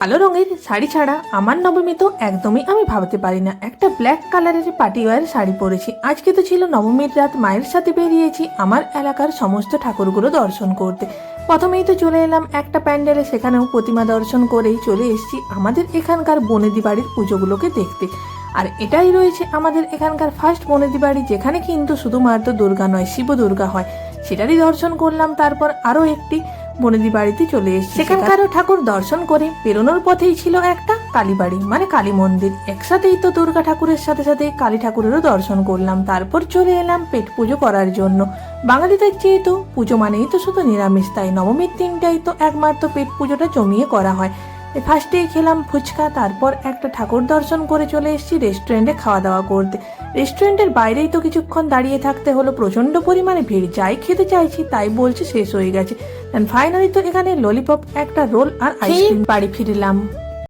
কালো রঙের শাড়ি ছাড়া আমার নবমী তো একদমই আমি ভাবতে পারি না। একটা ব্ল্যাক কালারের পার্টি ওয়্যার শাড়ি পরেছি। আজকে তো ছিল নবমীর রাত, মায়ের সাথে বেরিয়েছি আমার এলাকার সমস্ত ঠাকুরগুলো দর্শন করতে। প্রথমেই তো চলে এলাম একটা প্যান্ডেলে, সেখানেও প্রতিমা দর্শন করেই চলে এসেছি আমাদের এখানকার বনেদি বাড়ির পুজোগুলোকে দেখতে। আর এটাই রয়েছে আমাদের এখানকার ফার্স্ট বনেদি বাড়ি, যেখানে কিন্তু শুধুমাত্র দুর্গা নয়, শিব দুর্গা হয়। সেটারই দর্শন করলাম। তারপর আরও একটি বনেদি বাড়িতে চলে এসেছি। সেখানকারও ঠাকুর দর্শন করে বেরোনোর পথেই ছিল একটা কালীবাড়ি, মানে কালী মন্দির। একসাথেই তো দুর্গা ঠাকুরের সাথে সাথে কালী ঠাকুরেরও দর্শন করলাম। তারপর চলে এলাম পেট পুজো করার জন্য। বাঙালিদের যেহেতু পুজো মানেই তো শুধু নিরামিষ, তাই নবমীর দিনটাই তো একমাত্র পেট পুজোটা জমিয়ে করা হয়। ফার্স্টেই খেলাম ফুচকা, তারপর একটা ঠাকুর দর্শন করে চলে এসেছি রেস্টুরেন্টে খাওয়া দাওয়া করতে। রেস্টুরেন্টের বাইরেই তো কিছুক্ষণ দাঁড়িয়ে থাকতে হলো, প্রচন্ড পরিমাণে ভিড়। যাই খেতে চাইছি তাই বলছে শেষ হয়ে গেছে। ফাইনালি তো এখানে ললিপপ, একটা রোল আর আইসক্রিম বাড়ি ফিরলাম।